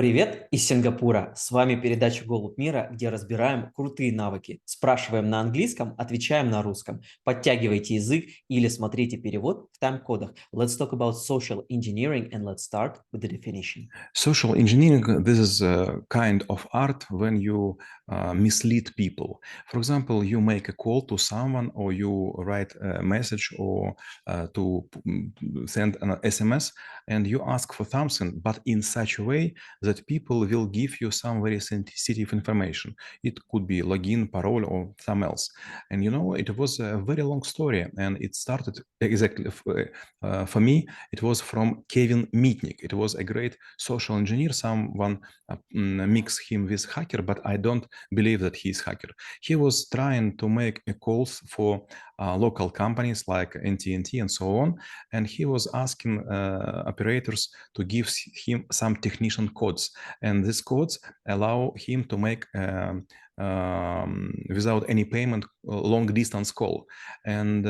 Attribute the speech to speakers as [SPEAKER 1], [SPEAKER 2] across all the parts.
[SPEAKER 1] Привет из Сингапура. С вами передача «ГолубьМира», где разбираем крутые навыки. Спрашиваем на английском, отвечаем на русском. Подтягивайте язык или смотрите перевод в тайм-кодах. Let's talk about social engineering and let's start with the definition.
[SPEAKER 2] Social engineering, this is a kind of art when you mislead people. For example, you make a call to someone or you write a message or send an SMS and you ask for something, but in such a way that people will give you some very sensitive information. It could be login, parole, or some else. And it was a very long story and it started exactly for me. It was from Kevin Mitnick. It was a great social engineer. Someone mix him with hacker, but I don't believe that he is hacker. He was trying to make calls for local companies like NTNT and so on, and he was asking operators to give him some technician codes, and these codes allow him to make without any payment long distance call, and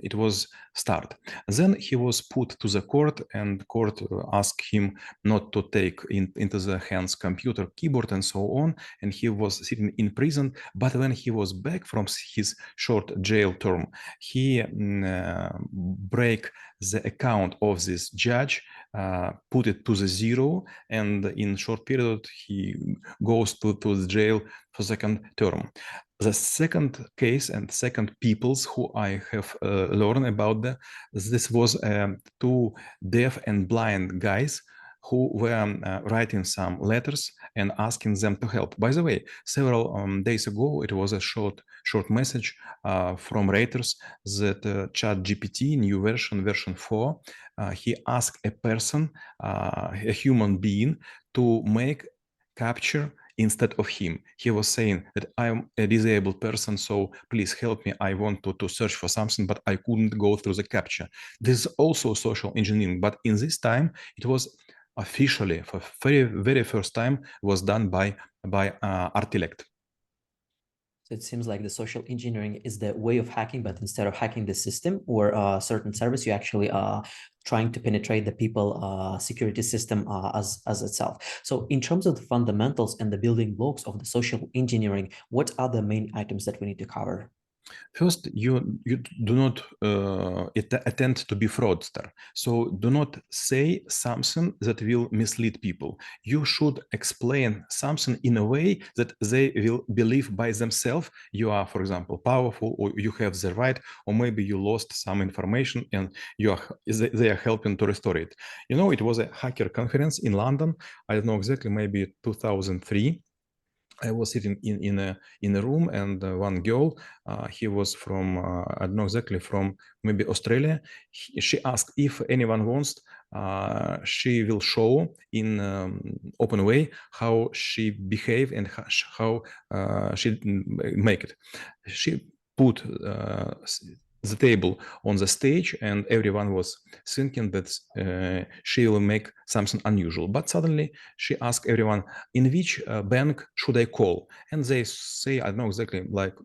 [SPEAKER 2] it was start. Then he was put to the court, and court asked him not to take into the hands computer, keyboard, and so on, and he was sitting in prison. But when he was back from his short jail term, he break the account of this judge, put it to the zero, and in short period he goes to the jail for second term. The second case and second peoples who I have learned about this was two deaf and blind guys who were writing some letters and asking them to help. By the way, several days ago, it was a short message from Reuters that ChatGPT, new version 4, he asked a person, a human being, to make capture instead of him. He was saying that I'm a disabled person, so please help me. I want to search for something, but I couldn't go through the capture. This is also social engineering, but in this time, it was officially for very first time was done by Artilect.
[SPEAKER 1] So it seems like the social engineering is the way of hacking, but instead of hacking the system or a certain service, you actually are trying to penetrate the people security system as itself. So in terms of the fundamentals and the building blocks of the social engineering, what are the main items that we need to cover?
[SPEAKER 2] First, you do not attempt to be fraudster. So do not say something that will mislead people. You should explain something in a way that they will believe by themselves. You are, for example, powerful, or you have the right, or maybe you lost some information and they are helping to restore it. It was a hacker conference in London. I don't know exactly, maybe 2003. I was sitting in a room, and one girl, he was from I don't know exactly, from maybe Australia. She asked if anyone wants. She will show in open way how she behave and how she make it. She put the table on the stage, and everyone was thinking that she will make something unusual. But suddenly she asked everyone, in which bank should I call? And they say, I don't know exactly, like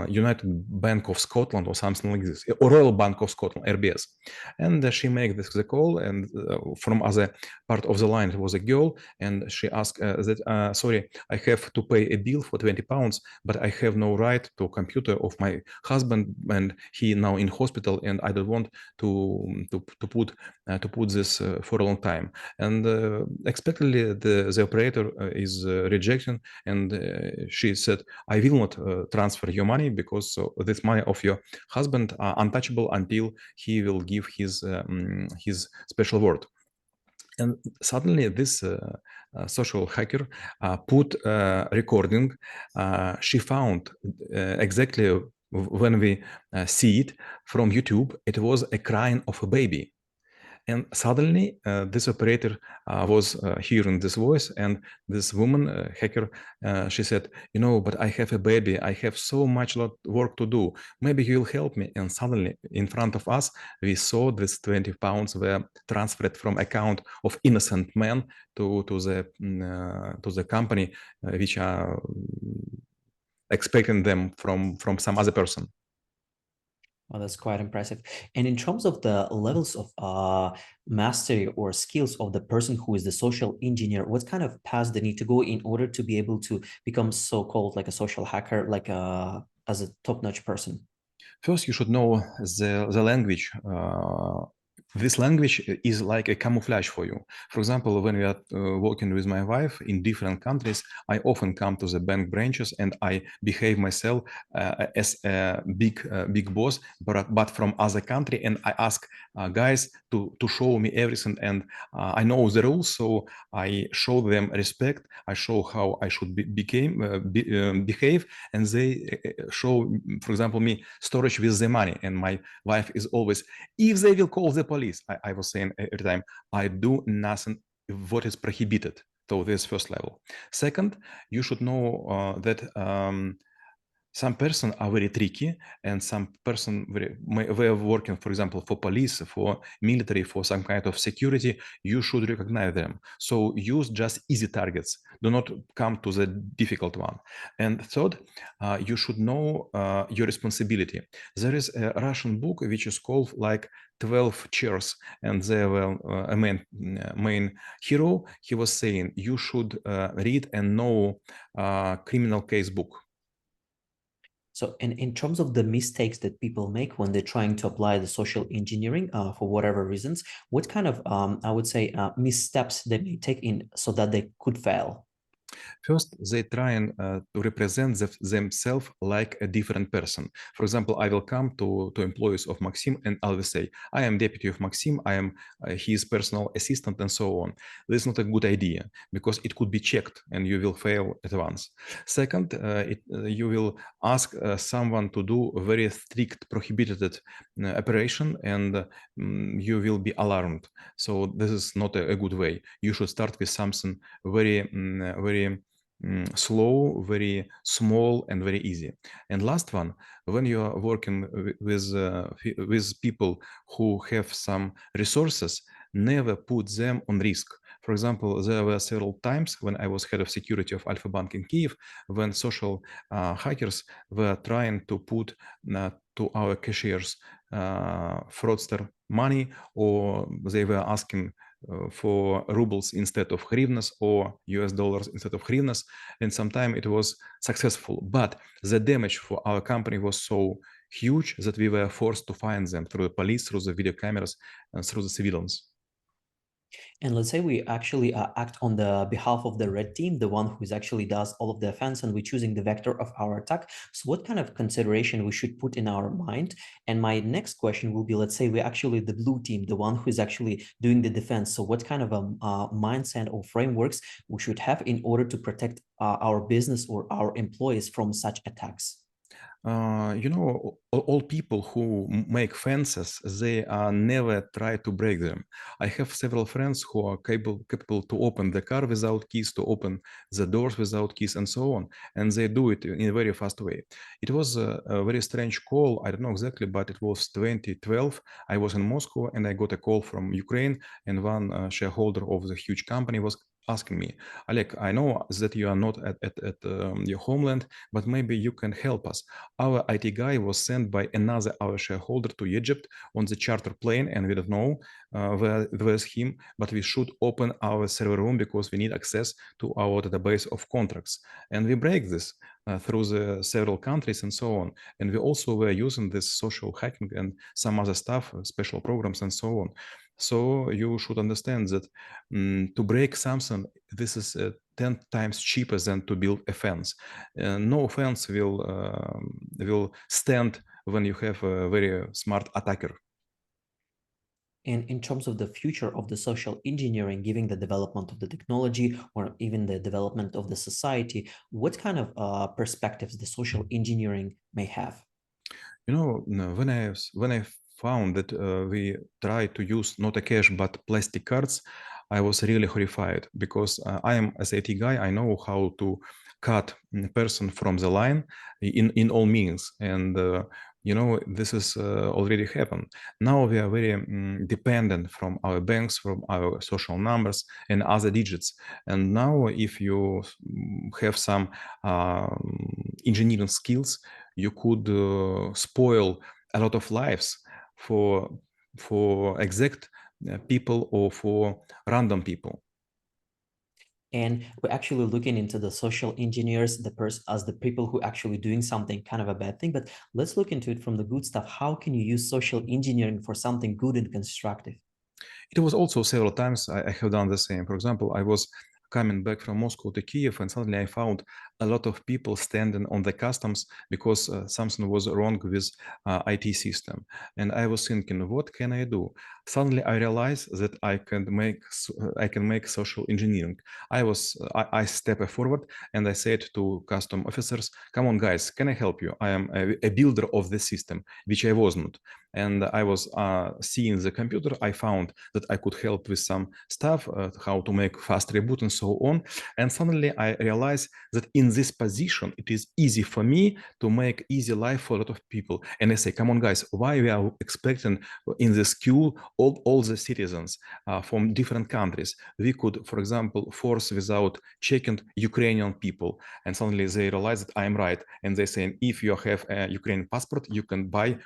[SPEAKER 2] United Bank of Scotland or something like this, or Royal Bank of Scotland, RBS. And she made the call, and from other part of the line, it was a girl, and she asked that, sorry, I have to pay a bill for 20 pounds, but I have no right to computer of my husband, and he now in hospital, and I don't want to put this for a long time. And expectedly, the operator is rejecting, and she said, I will not transfer your money because this money of your husband are untouchable until he will give his special word. And suddenly this social hacker put recording. She found exactly when we see it from YouTube, it was a crying of a baby. And suddenly, this operator was hearing this voice, and this woman, hacker, she said, but I have a baby. I have so much work to do. Maybe you will help me. And suddenly, in front of us, we saw this 20 pounds were transferred from account of innocent man to the company, which are expecting them from some other person.
[SPEAKER 1] Well, that's quite impressive. And in terms of the levels of mastery or skills of the person who is the social engineer, what kind of paths they need to go in order to be able to become so-called like a social hacker, like as a top-notch person?
[SPEAKER 2] First, you should know the language. This language is like a camouflage for you. For example, when we are working with my wife in different countries, I often come to the bank branches and I behave myself as a big boss, but from other country, and I ask guys to show me everything, and I know the rules, so I show them respect. I show how I should behave, and they show, for example, me storage with the money, and my wife is always, if they will call the police, I was saying every time, I do nothing what is prohibited. So this first level. Second, you should know that some person are very tricky, and some person they are working, for example, for police, for military, for some kind of security. You should recognize them. So use just easy targets. Do not come to the difficult one. And third, you should know your responsibility. There is a Russian book which is called like 12 Chairs, and there were a main hero. He was saying you should read and know criminal case book.
[SPEAKER 1] So in terms of the mistakes that people make when they're trying to apply the social engineering for whatever reasons, what kind of, I would say, missteps they may take in so that they could fail?
[SPEAKER 2] First, they try and to represent themselves like a different person. For example, I will come to employees of Maxim and I will say, I am deputy of Maxim, I am his personal assistant, and so on. This is not a good idea because it could be checked and you will fail at once. Second, you will ask someone to do a very strict prohibited operation, and you will be alarmed. So this is not a good way. You should start with something very slow, very small, and very easy. And last one, when you are working with people who have some resources, never put them on risk. For example, there were several times when I was head of security of Alpha Bank in Kiev, when social hackers were trying to put to our cashiers fraudster money, or they were asking for rubles instead of hryvnias, or US dollars instead of hryvnias, and sometimes it was successful. But the damage for our company was so huge that we were forced to find them through the police, through the video cameras, and through the civilians.
[SPEAKER 1] And let's say we actually act on the behalf of the red team, the one who actually does all of the offense, and we're choosing the vector of our attack. So what kind of consideration we should put in our mind? And my next question will be, let's say we're actually the blue team, the one who is actually doing the defense. So what kind of a mindset or frameworks we should have in order to protect our business or our employees from such attacks?
[SPEAKER 2] You know, all people who make fences, they never try to break them. I have several friends who are capable to open the car without keys, to open the doors without keys, and so on. And they do it in a very fast way. It was a very strange call. I don't know exactly, but it was 2012. I was in Moscow and I got a call from Ukraine, and one shareholder of the huge company was asking me, Oleg, I know that you are not at your homeland, but maybe you can help us. Our IT guy was sent by another our shareholder to Egypt on the charter plane, and we don't know where's him, but we should open our server room because we need access to our database of contracts. And we break this through the several countries and so on. And we also were using this social hacking and some other stuff, special programs and so on. So you should understand that to break something, this is 10 times cheaper than to build a fence. No fence will stand when you have a very smart attacker.
[SPEAKER 1] And in terms of the future of the social engineering, given the development of the technology or even the development of the society, what kind of perspectives the social engineering may have?
[SPEAKER 2] You know, when I found that we try to use not a cash but plastic cards, I was really horrified because I am as IT guy. I know how to cut a person from the line in all means, and you know this is already happened. Now we are very dependent from our banks, from our social numbers and other digits. And now, if you have some engineering skills, you could spoil a lot of lives for exact people or for random people.
[SPEAKER 1] And we're actually looking into the social engineers, as the people who actually doing something kind of a bad thing. But let's look into it from the good stuff. How can you use social engineering for something good and constructive?
[SPEAKER 2] It was also several times I have done the same. For example, I was coming back from Moscow to Kiev, and suddenly I found a lot of people standing on the customs because something was wrong with IT system. And I was thinking, what can I do? Suddenly I realized that I can make social engineering. I step forward and I said to custom officers, "Come on, guys, can I help you? I am a builder of the system," which I wasn't. And I was seeing the computer. I found that I could help with some stuff, how to make fast reboot and so on. And suddenly I realized that in this position, it is easy for me to make easy life for a lot of people. And I say, come on, guys, why we are expecting in this queue all the citizens from different countries? We could, for example, force without checking Ukrainian people. And suddenly they realize that I'm right. And they say, if you have a Ukrainian passport, you can buy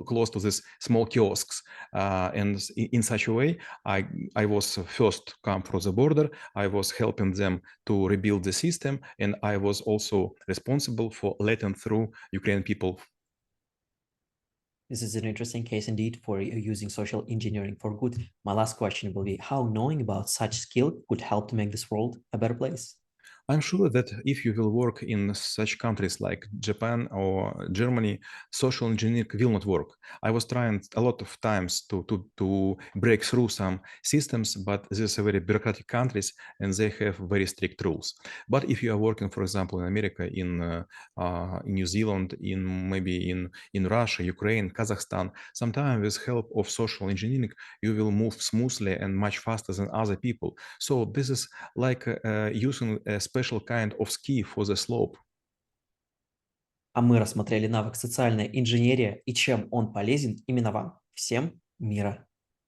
[SPEAKER 2] close to this small kiosks. And in such a way, I was first come from the border. I was helping them to rebuild the system, and I was also responsible for letting through Ukrainian people.
[SPEAKER 1] This is an interesting case indeed for using social engineering for good. My last question will be how knowing about such skill could help to make this world a better place.
[SPEAKER 2] I'm sure that if you will work in such countries like Japan or Germany, social engineering will not work. I was trying a lot of times to break through some systems, but these are very bureaucratic countries and they have very strict rules. But if you are working, for example, in America, in New Zealand, maybe in Russia, Ukraine, Kazakhstan, sometimes with help of social engineering, you will move smoothly and much faster than other people. So this is like using a special kind of ski for the slope.
[SPEAKER 1] А мы рассмотрели навык социальная инженерия и чем он полезен именно вам. Всем мира!